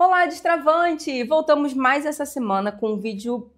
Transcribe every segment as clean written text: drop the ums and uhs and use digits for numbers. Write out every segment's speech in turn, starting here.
Olá, Destravante! Voltamos mais essa semana com um vídeo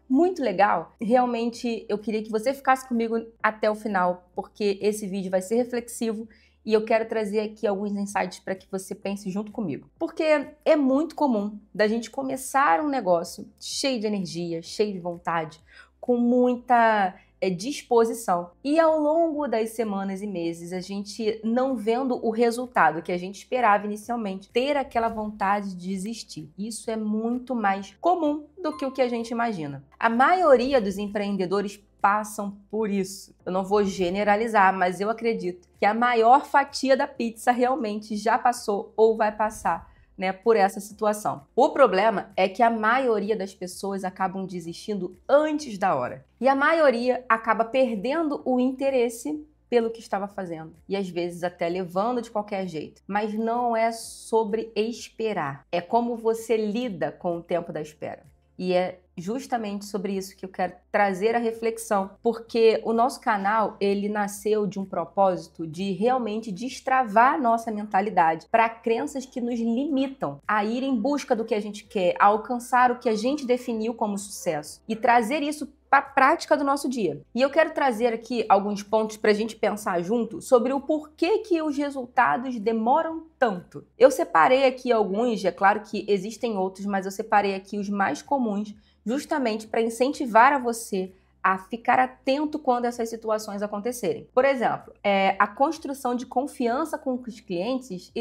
muito legal. Realmente eu queria que você ficasse comigo até o final, porque esse vídeo vai ser reflexivo e eu quero trazer aqui alguns insights para que você pense junto comigo. Porque é muito comum da gente começar um negócio cheio de energia, cheio de vontade, com muita disposição. E ao longo das semanas e meses, a gente não vendo o resultado que a gente esperava inicialmente, ter aquela vontade de desistir. Isso é muito mais comum do que o que a gente imagina. A maioria dos empreendedores passam por isso. Eu não vou generalizar, mas eu acredito que a maior fatia da pizza realmente já passou ou vai passar, né, por essa situação. O problema é que a maioria das pessoas acabam desistindo antes da hora. E a maioria acaba perdendo o interesse pelo que estava fazendo. E às vezes até levando de qualquer jeito. Mas não é sobre esperar. É como você lida com o tempo da espera. E é justamente sobre isso que eu quero trazer a reflexão, porque o nosso canal, ele nasceu de um propósito de realmente destravar a nossa mentalidade para crenças que nos limitam a ir em busca do que a gente quer, a alcançar o que a gente definiu como sucesso e trazer isso para a prática do nosso dia. E eu quero trazer aqui alguns pontos para a gente pensar junto sobre o porquê que os resultados demoram tanto. Eu separei aqui alguns, é claro que existem outros, mas eu separei aqui os mais comuns, justamente para incentivar a você a ficar atento quando essas situações acontecerem. Por exemplo, a construção de confiança com os clientes,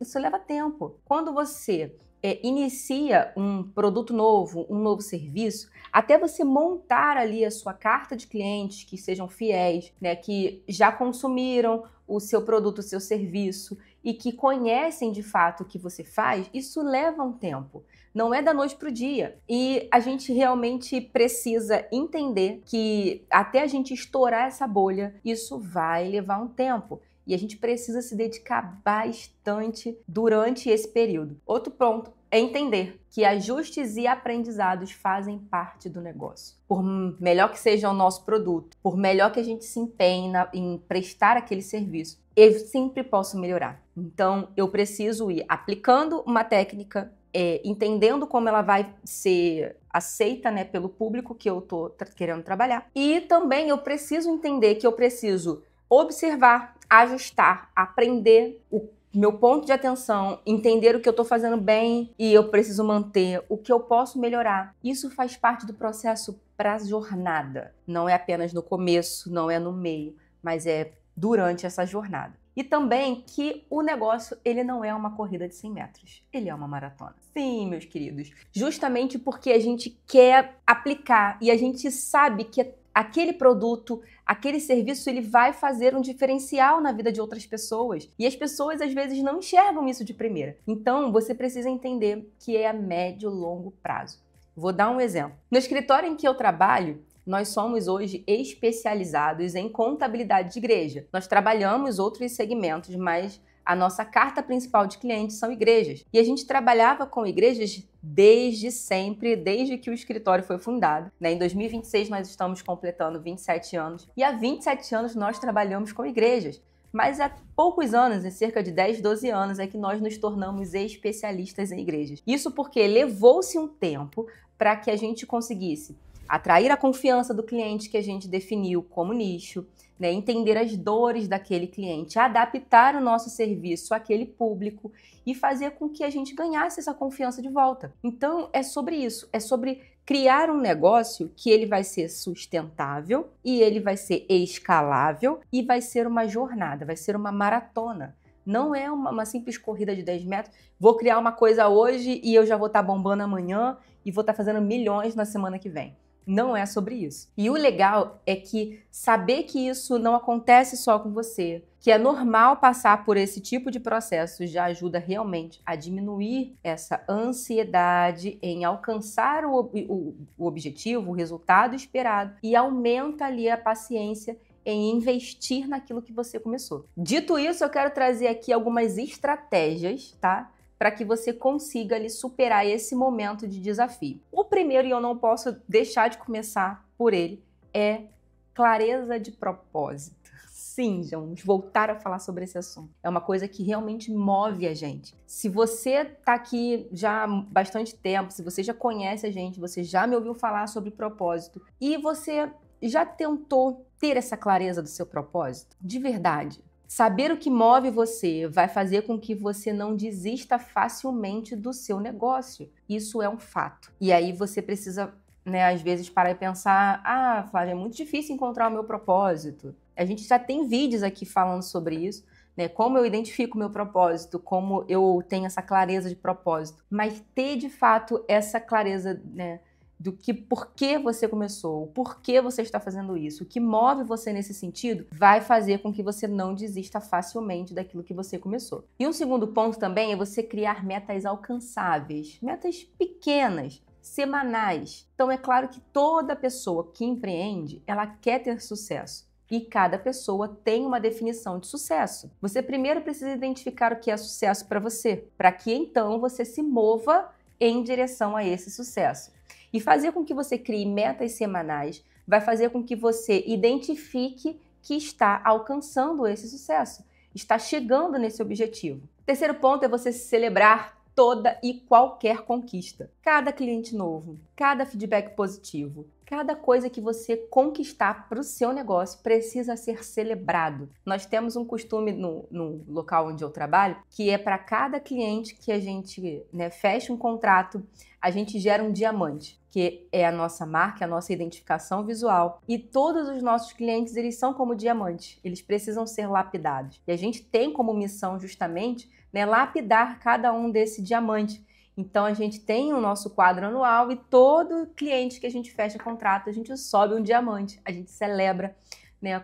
isso leva tempo. Quando você inicia um produto novo, um novo serviço, até você montar ali a sua carta de clientes que sejam fiéis, né, que já consumiram o seu produto, o seu serviço e que conhecem de fato o que você faz, isso leva um tempo. Não é da noite para o dia. E a gente realmente precisa entender que até a gente estourar essa bolha, isso vai levar um tempo. E a gente precisa se dedicar bastante durante esse período. Outro ponto é entender que ajustes e aprendizados fazem parte do negócio. Por melhor que seja o nosso produto, por melhor que a gente se empenhe em prestar aquele serviço, eu sempre posso melhorar. Então, eu preciso ir aplicando uma técnica, entendendo como ela vai ser aceita, né, pelo público que eu estou querendo trabalhar. E também eu preciso entender que eu preciso observar, ajustar, aprender o meu ponto de atenção, entender o que eu estou fazendo bem e eu preciso manter, o que eu posso melhorar. Isso faz parte do processo para a jornada. Não é apenas no começo, não é no meio, mas é durante essa jornada. E também que o negócio, ele não é uma corrida de 100 metros, ele é uma maratona. Sim, meus queridos, justamente porque a gente quer aplicar e a gente sabe que aquele produto, aquele serviço, ele vai fazer um diferencial na vida de outras pessoas. E as pessoas, às vezes, não enxergam isso de primeira. Então, você precisa entender que é a médio e longo prazo. Vou dar um exemplo. No escritório em que eu trabalho, nós somos hoje especializados em contabilidade de igreja. Nós trabalhamos outros segmentos, mas a nossa carta principal de clientes são igrejas. E a gente trabalhava com igrejas desde sempre, desde que o escritório foi fundado. Em 2026 nós estamos completando 27 anos. E há 27 anos nós trabalhamos com igrejas. Mas há poucos anos, em cerca de 10, 12 anos, é que nós nos tornamos especialistas em igrejas. Isso porque levou-se um tempo para que a gente conseguisse atrair a confiança do cliente que a gente definiu como nicho, né? Entender as dores daquele cliente, adaptar o nosso serviço àquele público e fazer com que a gente ganhasse essa confiança de volta. Então, é sobre isso, é sobre criar um negócio que ele vai ser sustentável e ele vai ser escalável e vai ser uma jornada, vai ser uma maratona. Não é uma simples corrida de 10 metros. Vou criar uma coisa hoje e eu já vou estar bombando amanhã e vou estar fazendo milhões na semana que vem. Não é sobre isso. E o legal é que saber que isso não acontece só com você, que é normal passar por esse tipo de processo, já ajuda realmente a diminuir essa ansiedade em alcançar o objetivo, o resultado esperado e aumenta ali a paciência em investir naquilo que você começou. Dito isso, eu quero trazer aqui algumas estratégias, tá? Para que você consiga ali superar esse momento de desafio. O primeiro, e eu não posso deixar de começar por ele, é clareza de propósito. Sim, vamos voltar a falar sobre esse assunto. É uma coisa que realmente move a gente. Se você tá aqui já há bastante tempo, se você já conhece a gente, você já me ouviu falar sobre propósito e você já tentou ter essa clareza do seu propósito, de verdade, saber o que move você vai fazer com que você não desista facilmente do seu negócio. Isso é um fato. E aí você precisa, às vezes parar e pensar, Flávia, é muito difícil encontrar o meu propósito. A gente já tem vídeos aqui falando sobre isso, como eu identifico o meu propósito, como eu tenho essa clareza de propósito. Mas ter, de fato, essa clareza, do que por que você começou, por que você está fazendo isso, o que move você nesse sentido, vai fazer com que você não desista facilmente daquilo que você começou. E um segundo ponto também é você criar metas alcançáveis, metas pequenas, semanais. Então é claro que toda pessoa que empreende, ela quer ter sucesso. E cada pessoa tem uma definição de sucesso. Você primeiro precisa identificar o que é sucesso para você, para que então você se mova em direção a esse sucesso. E fazer com que você crie metas semanais vai fazer com que você identifique que está alcançando esse sucesso, está chegando nesse objetivo. O terceiro ponto é você celebrar toda e qualquer conquista. Cada cliente novo, cada feedback positivo, cada coisa que você conquistar para o seu negócio precisa ser celebrado. Nós temos um costume no local onde eu trabalho, que é para cada cliente que a gente fecha um contrato, a gente gera um diamante, que é a nossa marca, a nossa identificação visual. E todos os nossos clientes, eles são como diamantes, eles precisam ser lapidados. E a gente tem como missão justamente lapidar cada um desse diamante. Então, a gente tem o nosso quadro anual e todo cliente que a gente fecha contrato, a gente sobe um diamante, a gente celebra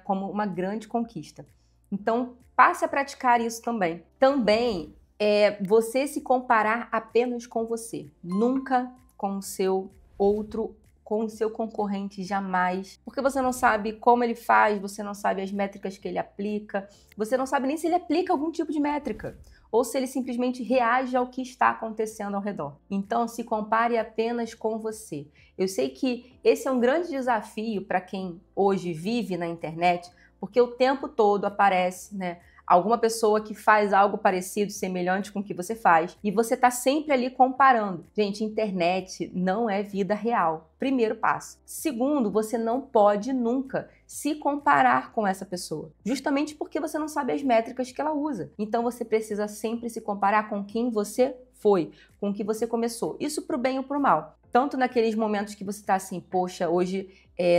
como uma grande conquista. Então, passe a praticar isso também. Também é você se comparar apenas com você, nunca com o seu outro, com o seu concorrente, jamais. Porque você não sabe como ele faz, você não sabe as métricas que ele aplica, você não sabe nem se ele aplica algum tipo de métrica, ou se ele simplesmente reage ao que está acontecendo ao redor. Então, se compare apenas com você. Eu sei que esse é um grande desafio para quem hoje vive na internet, porque o tempo todo aparece, alguma pessoa que faz algo parecido, semelhante com o que você faz, e você está sempre ali comparando. Gente, internet não é vida real. Primeiro passo. Segundo, você não pode nunca se comparar com essa pessoa, justamente porque você não sabe as métricas que ela usa. Então você precisa sempre se comparar com quem você foi, com o que você começou. Isso pro bem ou pro mal. Tanto naqueles momentos que você está assim, poxa, hoje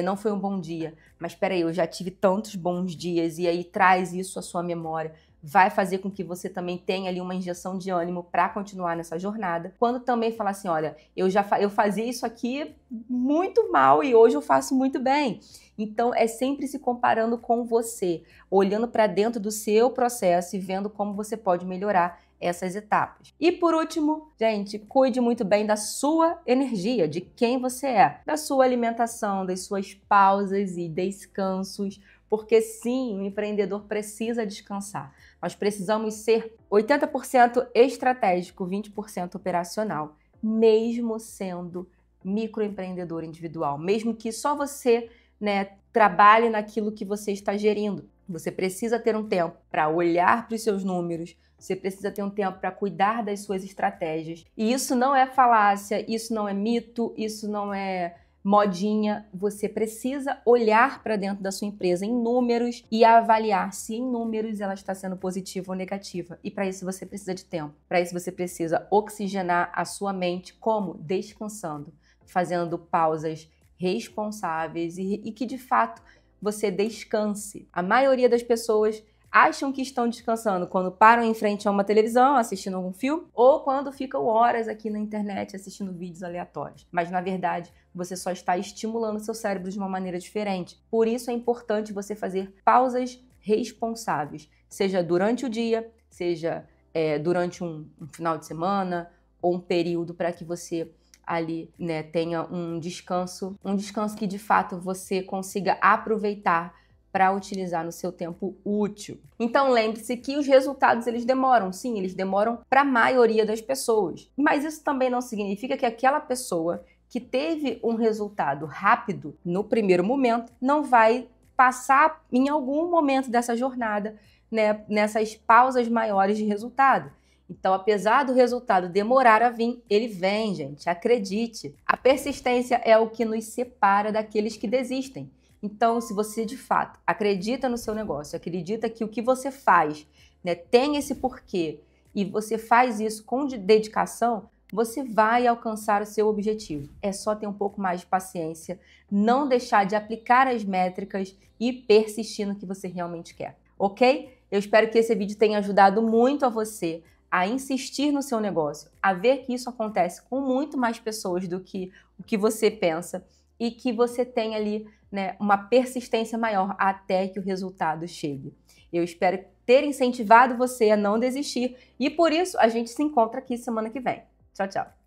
não foi um bom dia, mas peraí, eu já tive tantos bons dias, e aí traz isso à sua memória, vai fazer com que você também tenha ali uma injeção de ânimo para continuar nessa jornada. Quando também falar assim, olha, eu fazia isso aqui muito mal e hoje eu faço muito bem. Então é sempre se comparando com você, olhando para dentro do seu processo e vendo como você pode melhorar essas etapas. E por último, gente, cuide muito bem da sua energia, de quem você é, da sua alimentação, das suas pausas e descansos, porque sim, o empreendedor precisa descansar. Nós precisamos ser 80% estratégico, 20% operacional, mesmo sendo microempreendedor individual, mesmo que só você trabalhe naquilo que você está gerindo. Você precisa ter um tempo para olhar para os seus números, você precisa ter um tempo para cuidar das suas estratégias. E isso não é falácia, isso não é mito, isso não é modinha. Você precisa olhar para dentro da sua empresa em números e avaliar se em números ela está sendo positiva ou negativa. E para isso você precisa de tempo. Para isso você precisa oxigenar a sua mente. Como? Descansando, fazendo pausas responsáveis e que de fato você descanse. A maioria das pessoas acham que estão descansando quando param em frente a uma televisão assistindo algum filme ou quando ficam horas aqui na internet assistindo vídeos aleatórios. Mas na verdade, você só está estimulando seu cérebro de uma maneira diferente. Por isso é importante você fazer pausas responsáveis, seja durante o dia, seja durante um final de semana ou um período para que você ali tenha um descanso que de fato você consiga aproveitar para utilizar no seu tempo útil. Então lembre-se que os resultados eles demoram, sim, eles demoram para a maioria das pessoas. Mas isso também não significa que aquela pessoa que teve um resultado rápido no primeiro momento não vai passar em algum momento dessa jornada, né, nessas pausas maiores de resultado. Então, apesar do resultado demorar a vir, ele vem, gente, acredite. A persistência é o que nos separa daqueles que desistem. Então, se você de fato acredita no seu negócio, acredita que o que você faz, né, tem esse porquê e você faz isso com dedicação, você vai alcançar o seu objetivo. É só ter um pouco mais de paciência, não deixar de aplicar as métricas e persistir no que você realmente quer, ok? Eu espero que esse vídeo tenha ajudado muito a você a insistir no seu negócio, a ver que isso acontece com muito mais pessoas do que o que você pensa e que você tem ali, né, uma persistência maior até que o resultado chegue. Eu espero ter incentivado você a não desistir e por isso a gente se encontra aqui semana que vem. Tchau, tchau!